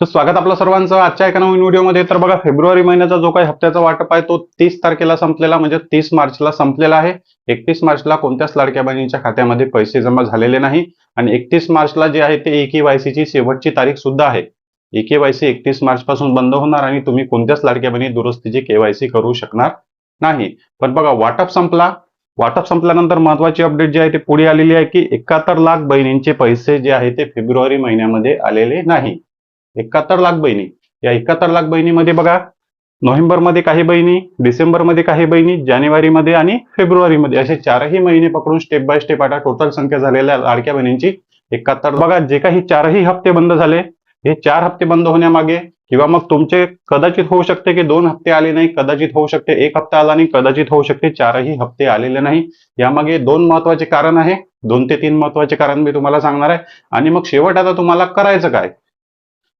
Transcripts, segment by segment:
तर स्वागत आपलं सर्वांचं आजच्या एका नवीन व्हिडिओमध्ये. तर बघा, फेब्रुवारी महिन्याचा जो काही हप्त्याचा वाटप आहे तो 30 तारखेला संपलेला, म्हणजे 30 मार्चला संपलेला आहे. 31 मार्चला कोणत्याच लाडक्या बहिणींच्या खात्यामध्ये पैसे जमा झालेले नाही आणि 31 मार्चला जे आहे ते EKYC ची शेवटची तारीख सुद्धा आहे. EKYC 31 मार्च पासून बंद होणार आणि तुम्ही कोणत्याच लाडक्या बहिणी दुरुस्तीची KYC करू शकणार नाही. पण बघा, वाटप संपल्यानंतर महत्वाची अपडेट जी आहे ते पुढे आलेली आहे की 71 लाख बहिणींचे पैसे जे आहे ते फेब्रुवारी महिन्यामध्ये आलेले नाही. 71 लाख बहिणी. या 71 लाख बहिणीमध्ये बघा, नोव्हेंबरमध्ये काही बहिणी, डिसेंबरमध्ये काही बहिणी, जानेवारीमध्ये आणि फेब्रुवारीमध्ये असे चारही महिने पकडून स्टेप बाय स्टेप आता टोटल संख्या झालेल्या लाडक्या बहिणींची 71. बघा, जे काही चारही हप्ते बंद झाले, हे 4 हप्ते बंद होण्यामागे किंवा मग तुमचे कदाचित होऊ शकते की 2 हप्ते आले नाही, कदाचित होऊ शकते 1 हप्ता आला नाही, कदाचित होऊ शकते 4ही हप्ते आलेले नाही. यामागे 2 महत्वाचे कारण आहे. 2 ते 3 महत्वाचे कारण मी तुम्हाला सांगणार आहे. आणि मग शेवट आता तुम्हाला करायचं काय?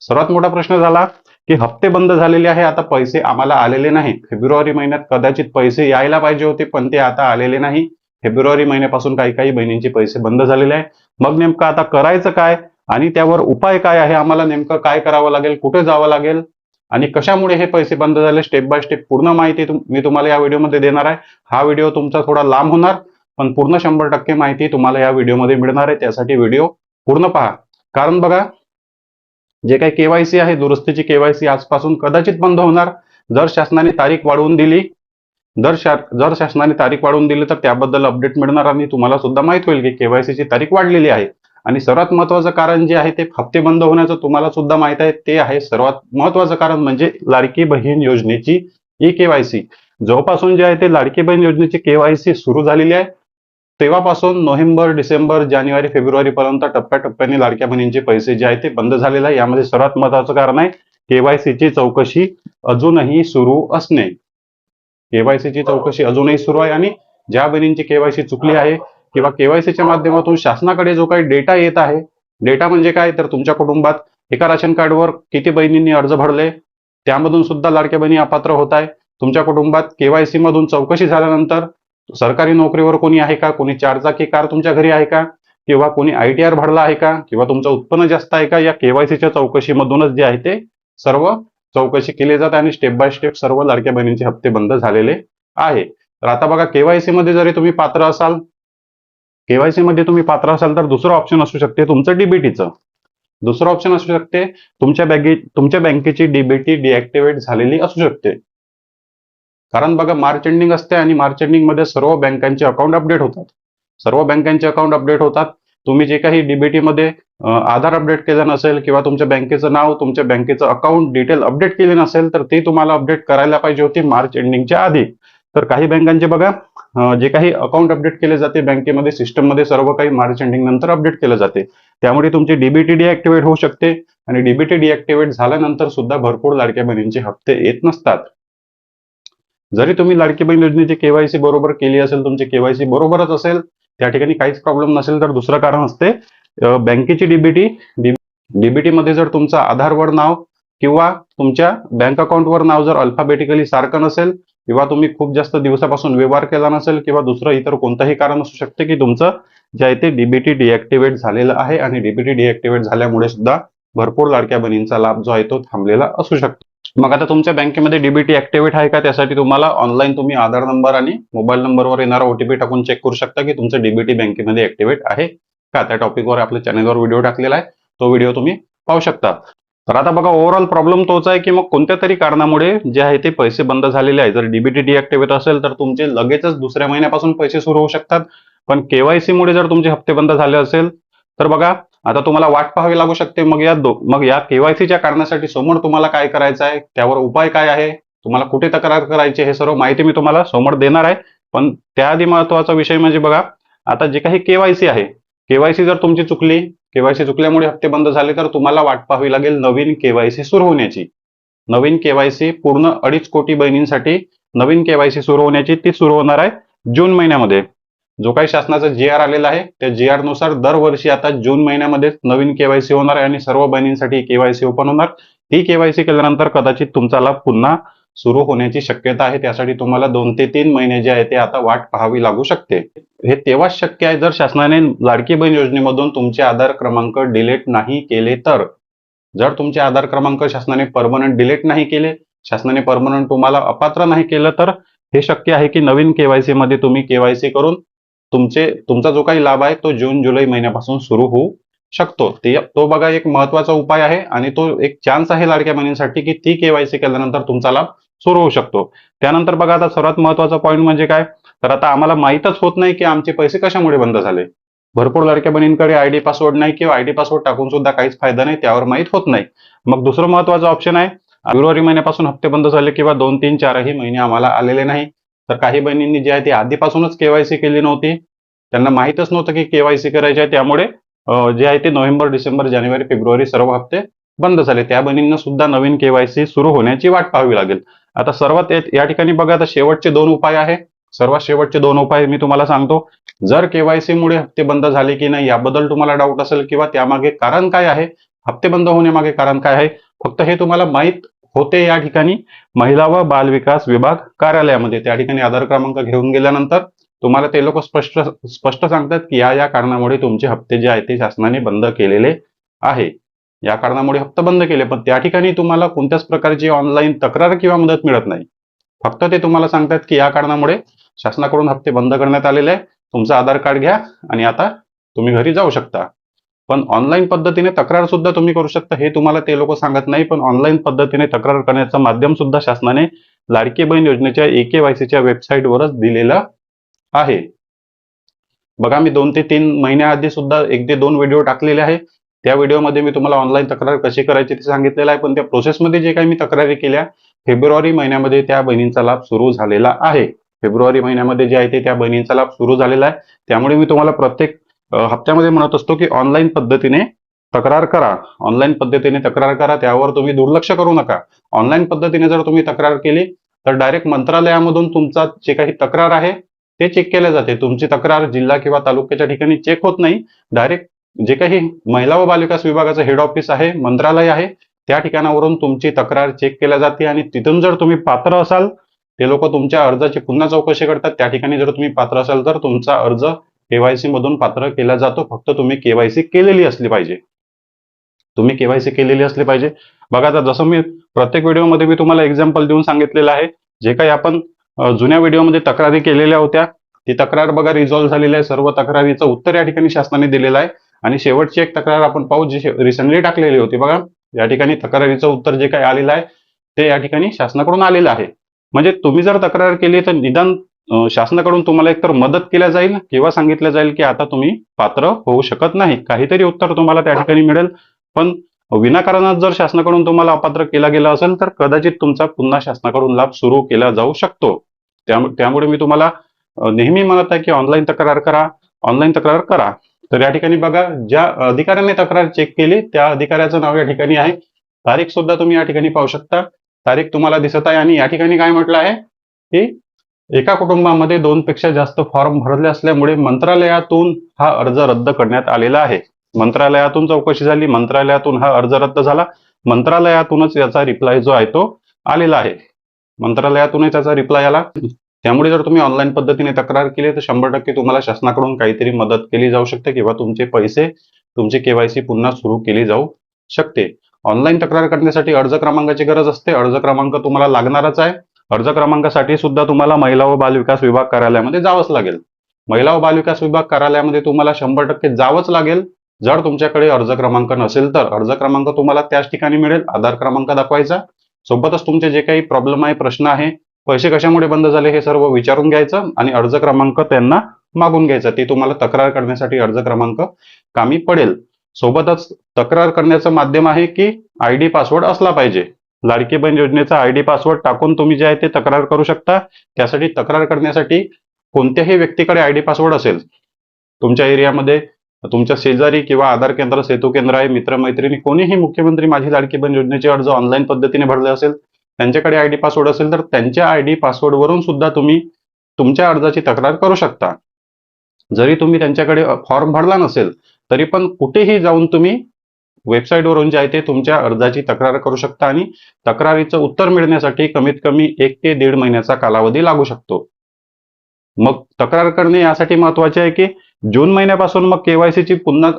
सर्वात मोठा प्रश्न झाला की हप्ते बंद झालेले आहे, आता पैसे आम्हाला आलेले नाही. फेब्रुवारी महिन्यात कदाचित पैसे यायला पाहिजे होते पण ते आता आलेले नाही. फेब्रुवारी महिन्यापासून काही बहिणींचे पैसे बंद झालेले आहे. मग नेमकं आता करायचं काय आणि त्यावर उपाय काय आहे? आम्हाला नेमकं काय करावं लागेल, कुठे जावं लागेल आणि कशामुळे हे पैसे बंद झाले, स्टेप बाय स्टेप पूर्ण माहिती मी तुम्हाला या व्हिडिओमध्ये देणार आहे. हा व्हिडिओ तुमचा थोडा लांब होणार पण पूर्ण 100% माहिती तुम्हाला या व्हिडिओमध्ये मिळणार आहे. त्यासाठी व्हिडिओ पूर्ण पहा. कारण बघा, जे काही KYC आहे, दुरुस्तीची KYC आजपासून कदाचित बंद होणार. जर शासनाने तारीख वाढवून दिली तर त्याबद्दल अपडेट मिळणार आणि तुम्हाला सुद्धा माहित होईल की KYC ची तारीख वाढलेली आहे. आणि सर्वात महत्वाचं कारण जे आहे ते हप्ते बंद होण्याचं तुम्हाला सुद्धा माहित आहे. ते आहे सर्वात महत्वाचं कारण म्हणजे लाडकी बहीण योजनेची EKYC. जेव्हापासून जे आहे ते लाडकी बहीण योजनेची KYC सुरू झालेली आहे तेव्हापासून नोव्हेंबर, डिसेंबर, जानेवारी, फेब्रुवारी पर्यंत टप्प्याटप्प्याने लाडक्या बहिणींचे पैसे जे आहे ते बंद झालेले आहे. यामध्ये सर्वात महत्वाचं कारण आहे KYC ची चौकशी अजूनही सुरू असणे. KYC ची चौकशी अजूनही सुरू आहे आणि ज्या बहिणींची KYC चुकली आहे किंवा KYC च्या माध्यमातून शासनाकडे जो काही डेटा येत आहे, डेटा म्हणजे काय तर तुमच्या कुटुंबात एका राशन कार्डवर किती बहिणींनी अर्ज भरले, त्यामधून सुद्धा लाडक्या बहिणी अपात्र होत आहे. तुमच्या कुटुंबात KYC मधून चौकशी झाल्यानंतर सरकारी नोकरीवर कोणी आहे का, कोणी 4 चाकी कार तुमच्या घरी आहे का, किंवा कोणी ITR भरला आहे का, किंवा तुमचं उत्पन्न जास्त आहे का, या KYC च्या चौकशीमधूनच जे आहे ते सर्व चौकशी केली जाते आणि स्टेप बाय स्टेप सर्व लाडक्या बहिणींचे हप्ते बंद झालेले आहे. तर आता बघा, KYC मध्ये जरी तुम्ही पात्र असाल, तर दुसरं ऑप्शन असू शकते तुमचं DBTचं. दुसरं ऑप्शन असू शकते तुमच्या बँकेची DBT डिॲक्टिव्हेट झालेली असू शकते. कारण बघा, मार्च एंडिंग असते आणि मार्च एंडिंग मध्ये सर्व बँकांचे अकाउंट अपडेट होतात. तुम्ही जे काही DBT मध्ये आधार अपडेट केलं नसेल किंवा तुमच्या बँकेचं नाव, तुमच्या बँकेचं अकाउंट डिटेल अपडेट केले नसेल तर ते तुम्हाला अपडेट करायला पाहिजे होते मार्च एंडिंगच्या आधी. तर काही बँकांचे बघा, जे काही अकाउंट अपडेट केले जाते बँकेमध्ये, सिस्टम मध्ये सर्व काही मार्च एंडिंग नंतर अपडेट केलं जाते. त्यामुळे तुमची DBT डिॲक्टिव्हेट होऊ शकते आणि DBT डिॲक्टिव्हेट झाल्यानंतर सुद्धा भरपूर लाडक्या बहिणींचे हप्ते येत नसतात. जरी तुम्ही लाडकी बहीण योजनेची KYC बरोबर केली असेल, तुमची KYC बरोबरच असेल, त्या ठिकाणी काहीच प्रॉब्लेम नसेल, तर दुसरं कारण असते बँकेची DBT मध्ये जर तुमचं आधारवर नाव किंवा तुमच्या बँक अकाउंटवर नाव जर अल्फाबेटिकली सारखं नसेल किंवा तुम्ही खूप जास्त दिवसापासून व्यवहार केला नसेल किंवा दुसरं इतर कोणतंही कारण असू शकते की तुमचं जे आहे ते DBT डिॲक्टिव्हेट झालेलं आहे आणि DBT डिॲक्टिव्हेट झाल्यामुळे सुद्धा भरपूर लाडक्या बहिणींचा लाभ जो आहे तो थांबलेला असू शकतो. मग आता तुमच्या बँकेमध्ये DBT ऍक्टिव्हेट आहे का, त्यासाठी तुम्हाला ऑनलाईन तुम्ही आधार नंबर आणि मोबाईल नंबरवर येणारा OTP टाकून चेक करू शकता की तुमचं DBT बँकेमध्ये ऍक्टिव्हेट आहे का. त्या टॉपिकवर आपल्या चॅनलवर व्हिडिओ टाकलेला आहे, तो व्हिडिओ तुम्ही पाहू शकता. तर आता बघा, ओव्हरऑल प्रॉब्लेम तोच आहे की मग कोणत्या तरी कारणामुळे जे आहे ते पैसे बंद झालेले आहे. जर DBT डिॲक्टिव्हेट असेल तर तुमचे लगेचच दुसऱ्या महिन्यापासून पैसे सुरू होऊ शकतात. पण KYC मुळे जर तुमचे हप्ते बंद झाले असेल तर बघा, आता तुम्हाला वाट पाहावी लागू शकते. मग या KYC च्या कारणासाठी समोर तुम्हाला काय करायचं आहे, त्यावर उपाय काय आहे, तुम्हाला कुठे तक्रार करायची, हे सर्व माहिती मी तुम्हाला समोर देणार आहे. पण त्याआधी महत्वाचा विषय म्हणजे बघा, आता जे काही KYC आहे, KYC जर तुमची चुकली, KYC चुकल्यामुळे हप्ते बंद झाले तर तुम्हाला वाट पाहावी लागेल नवीन KYC सुरू होण्याची. नवीन KYC पूर्ण 2.5 कोटी बहिणींसाठी नवीन KYC सुरू होण्याची, ती सुरू होणार आहे जून महिन्यामध्ये. जो काही शासनाचा GR आलेला आहे त्या GR नुसार दरवर्षी आता जून महिन्यामध्ये नवीन KYC होणार आहे आणि सर्व बहिणींसाठी KYC ओपन होणार. ही KYC केल्यानंतर कदाचित तुमचा लाभ पुन्हा सुरू होण्याची शक्यता आहे. त्यासाठी तुम्हाला 2 ते 3 महिने जे आहे ते आता वाट पाहावी लागू शकते. हे तेव्हाच शक्य आहे जर शासनाने लाडकी बहीण योजनेमधून तुमचे आधार क्रमांक डिलीट नाही केले तर. जर तुमचे आधार क्रमांक शासनाने परमनंट डिलीट नाही केले, शासनाने परमनंट तुम्हाला अपात्र नाही केलं, तर हे शक्य आहे की नवीन केवायसी मध्ये तुम्ही केवायसी करून तुमचा जो काही लाभ आहे तो जून जुलै महिन्यापासून सुरू होऊ शकतो. तो बघा एक महत्वाचा उपाय आहे आणि तो एक चान्स आहे लाडक्या बहिणींसाठी की ती केवायसी केल्यानंतर तुमचा लाभ सुरू होऊ शकतो. त्यानंतर बघा आता सर्वात महत्वाचा पॉईंट म्हणजे काय, तर आता आम्हाला माहीतच होत नाही की आमचे पैसे कशामुळे बंद झाले. भरपूर लाडक्या बहिणींकडे आयडी पासवर्ड नाही किंवा आयडी पासवर्ड टाकून सुद्धा काहीच फायदा नाही, त्यावर माहीत होत नाही. मग दुसरं महत्वाचं ऑप्शन आहे, फेब्रुवारी महिन्यापासून हप्ते बंद झाले किंवा 2, 3, 4ही महिने आम्हाला आलेले नाही. तर काही बहिणींनी जे आहे ती आधीपासूनच केवायसी केली नव्हती, त्यांना माहीतच नव्हतं की केवायसी करायची आहे, त्यामुळे जे आहे ते नोव्हेंबर, डिसेंबर, जानेवारी, फेब्रुवारी सर्व हप्ते बंद झाले. त्या बहिणींना सुद्धा नवीन केवायसी सुरू होण्याची वाट पाहावी लागेल. आता सर्वात या ठिकाणी बघा, आता शेवटचे 2 उपाय आहे. सर्वात शेवटचे 2 उपाय मी तुम्हाला सांगतो. जर केवायसी मुळे हप्ते बंद झाले की नाही याबद्दल तुम्हाला डाऊट असेल किंवा त्यामागे कारण काय आहे, हप्ते बंद होण्यामागे कारण काय आहे, फक्त हे तुम्हाला माहीत होते या ठिकाणी महिला व बाल विकास विभाग कार्यालयामध्ये. त्या ठिकाणी आधार क्रमांक घेऊन गेल्यानंतर तुम्हाला ते लोक स्पष्ट सांगतात की या कारणामुळे तुमचे हप्ते जे आहेत ते शासनाने बंद केलेले आहे, या कारणामुळे हप्ते बंद केले. पण त्या ठिकाणी तुम्हाला कोणत्याच प्रकारची ऑनलाईन तक्रार किंवा मदत मिळत नाही. फक्त ते तुम्हाला सांगतात की या कारणामुळे शासनाकडून हप्ते बंद करण्यात आलेले आहे, तुमचं आधार कार्ड घ्या आणि आता तुम्ही घरी जाऊ शकता. पण ऑनलाईन पद्धतीने तक्रार सुद्धा तुम्ही करू शकता, हे तुम्हाला ते लोक सांगत नाही. पण ऑनलाईन पद्धतीने तक्रार करण्याचं माध्यम सुद्धा शासनाने लाडकी बहीण योजनेच्या eKYCच्या वेबसाईटवरच दिलेलं आहे. बघा, मी 2 ते 3 महिन्याआधी सुद्धा 1 ते 2 व्हिडिओ टाकलेले आहे. त्या व्हिडिओमध्ये मी तुम्हाला ऑनलाईन तक्रार कशी करायची ते सांगितलेलं आहे. पण त्या प्रोसेसमध्ये जे काही मी तक्रारी केल्या, फेब्रुवारी महिन्यामध्ये त्या बहिणींचा लाभ सुरू झालेला आहे. फेब्रुवारी महिन्यामध्ये जे आहे ते त्या बहिणींचा लाभ सुरू झालेला आहे. त्यामुळे मी तुम्हाला प्रत्येक हप्त्यामध्ये म्हणत असतो की ऑनलाईन पद्धतीने तक्रार करा, ऑनलाईन पद्धतीने तक्रार करा, त्यावर तुम्ही दुर्लक्ष करू नका. ऑनलाईन पद्धतीने जर तुम्ही तक्रार केली तर डायरेक्ट मंत्रालयामधून तुमचा जे काही तक्रार आहे ते चेक केले जाते. तुमची तक्रार जिल्हा किंवा तालुक्याच्या ठिकाणी चेक होत नाही, डायरेक्ट जे काही महिला व बालविकास विभागाचं हेड ऑफिस आहे, मंत्रालय आहे, त्या ठिकाणावरून तुमची तक्रार चेक केल्या जाते आणि तिथून जर तुम्ही पात्र असाल, ते लोक तुमच्या अर्जाची पुन्हा चौकशी करतात. त्या ठिकाणी जर तुम्ही पात्र असाल तर तुमचा अर्ज केवायसी मधून पात्र केला जातो. फक्त तुम्ही केवायसी केलेली असली पाहिजे. तुम्ही केवायसी केलेली असली पाहिजे. बघा, आता जसं मी प्रत्येक व्हिडिओमध्ये मी तुम्हाला एक्झाम्पल देऊन सांगितलेलं आहे, जे काही आपण जुन्या व्हिडिओमध्ये तक्रारी केलेल्या होत्या ती तक्रार बघा रिझॉल्व्ह झालेली आहे. सर्व तक्रारीचं उत्तर या ठिकाणी शासनाने दिलेलं आहे. आणि शेवटची एक तक्रार आपण पाहू जी रिसेंटली टाकलेली होती. बघा, या ठिकाणी तक्रारीचं उत्तर जे काही आलेलं आहे ते या ठिकाणी शासनाकडून आलेलं आहे. म्हणजे तुम्ही जर तक्रार केली तर निदान शासनाकडून तुम्हाला एकतर मदत केल्या जाईल किंवा सांगितलं जाईल की आता तुम्ही पात्र होऊ शकत नाही, काहीतरी उत्तर तुम्हाला त्या ठिकाणी मिळेल. पण विनाकारण जर शासनाकडून तुम्हाला अपात्र केला गेला असेल तर कदाचित तुमचा पुन्हा शासनाकडून लाभ सुरू केला जाऊ शकतो. त्यामुळे मी तुम्हाला नेहमी म्हणत आहे की ऑनलाईन तक्रार करा, ऑनलाईन तक्रार करा. तर या ठिकाणी बघा, ज्या अधिकाऱ्याने तक्रार चेक केली त्या अधिकाऱ्याचं नाव या ठिकाणी आहे. तारीख सुद्धा तुम्ही या ठिकाणी पाहू शकता, तारीख तुम्हाला दिसत आहे. आणि या ठिकाणी काय म्हटलं आहे की एका कुटुंबामध्ये 2 पेक्षा जास्त फॉर्म भरले असल्यामुळे मंत्रालयातून हा अर्ज रद्द करण्यात आलेला आहे. मंत्रालयातून चौकशी झाली, मंत्रालयातून हा अर्ज रद्द झाला, मंत्रालयातूनच याचा रिप्लाय जो आहे तो आलेला आहे. मंत्रालयातूनच याचा रिप्लाय आला. त्यामुळे जर तुम्ही ऑनलाईन पद्धतीने तक्रार केली तर 100% तुम्हाला शासनाकडून काहीतरी मदत केली जाऊ शकते किंवा तुमचे पैसे, तुमची केवायसी पुन्हा सुरू केली जाऊ शकते. ऑनलाईन तक्रार करण्यासाठी अर्ज क्रमांकाची गरज असते. अर्ज क्रमांक तुम्हाला लागणारच आहे. अर्ज क्रमांकासाठी सुद्धा तुम्हाला महिला व बालविकास विभाग कार्यालयामध्ये जावंच लागेल. महिला व बालविकास विभाग कार्यालयामध्ये तुम्हाला 100% जावंच लागेल. जर तुमच्याकडे अर्ज क्रमांक नसेल तर अर्ज क्रमांक तुम्हाला त्याच ठिकाणी मिळेल. आधार क्रमांक दाखवायचा, सोबतच तुमचे जे काही प्रॉब्लेम आहे, प्रश्न आहे, पैसे कशामुळे बंद झाले हे सर्व विचारून घ्यायचं आणि अर्ज क्रमांक त्यांना मागून घ्यायचा. ती तुम्हाला तक्रार करण्यासाठी अर्ज क्रमांक कामी पडेल. सोबतच तक्रार करण्याचं माध्यम आहे की आयडी पासवर्ड असला पाहिजे. लाडकी बहीण योजनेचा आयडी पासवर्ड टाकून तुम्ही जे आहे ते तक्रार करू शकता. त्यासाठी तक्रार करण्यासाठी कोणत्याही व्यक्तीकडे आयडी पासवर्ड असेल, तुमच्या एरियामध्ये तुमच्या शेजारी किंवा आधार केंद्र, सेतू केंद्र आहे, मित्रमैत्रिणी कोणीही मुख्यमंत्री माझी लाडकी बहीण योजनेचे अर्ज ऑनलाईन पद्धतीने भरले असेल, त्यांच्याकडे आयडी पासवर्ड असेल तर त्यांच्या आयडी पासवर्ड वरून सुद्धा तुम्ही तुमच्या अर्जाची तक्रार करू शकता. जरी तुम्ही त्यांच्याकडे फॉर्म भरला नसेल तरी पण कुठेही जाऊन तुम्ही वेबसाईटवरून जे आहे ते तुमच्या अर्जाची तक्रार करू शकता आणि तक्रारीचं उत्तर मिळण्यासाठी कमीत कमी 1 ते 1.5 महिन्याचा कालावधी लागू शकतो. मग तक्रार करणे यासाठी महत्वाचे आहे की जून महिन्यापासून मग केवायसीची पुन्हा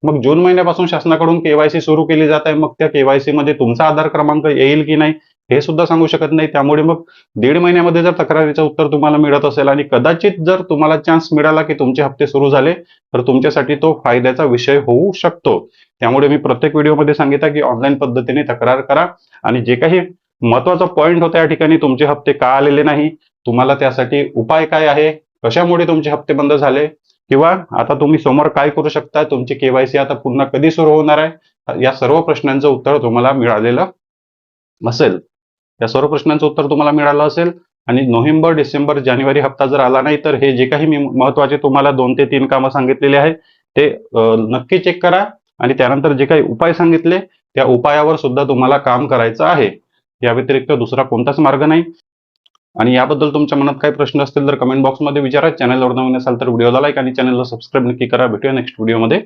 मग जून महिन्यापासून शासनाकडून केवायसी सुरू केली जात आहे. मग त्या केवायसी मध्ये तुमचा आधार क्रमांक येईल की नाही हे सुद्धा सांगू शकत नाही. त्यामुळे मग 1.5 महिन्यामध्ये जर तक्रारीचं उत्तर तुम्हाला मिळत असेल आणि कदाचित जर तुम्हाला चान्स मिळाला की तुमचे हप्ते सुरू झाले तर तुमच्यासाठी तो फायद्याचा विषय होऊ शकतो. त्यामुळे मी प्रत्येक व्हिडिओमध्ये सांगितलं की ऑनलाईन पद्धतीने तक्रार करा आणि जे काही महत्वाचा पॉईंट होता या ठिकाणी, तुमचे हप्ते का आलेले नाही, तुम्हाला त्यासाठी उपाय काय आहे, कशामुळे तुमचे हप्ते बंद झाले, किंवा आता तुम्ही समोर काय करू शकता, तुमची केवायसी आता पुन्हा कधी सुरू होणार आहे, या सर्व प्रश्नांचं उत्तर तुम्हाला मिळालेलं असेल. या सर्व प्रश्नांचं उत्तर तुम्हाला मिळालं असेल आणि नोव्हेंबर, डिसेंबर, जानेवारी हप्ता जर आला नाही तर हे जे काही मी महत्वाचे तुम्हाला 2 ते 3 कामं सांगितलेले आहे ते नक्की चेक करा आणि त्यानंतर जे काही उपाय सांगितले त्या उपायावर सुद्धा तुम्हाला काम करायचं आहे. या व्यतिरिक्त दुसरा कोणताच मार्ग नाही. आणि याबद्दल तुमच्या मनात काही प्रश्न असतील तर कमेंट बॉक्समध्ये विचारा. चॅनलवर नवीन असाल तर व्हिडिओला लाईक आणि चॅनलला सबस्क्राईब नक्की करा. भेटूया नेक्स्ट व्हिडिओमध्ये.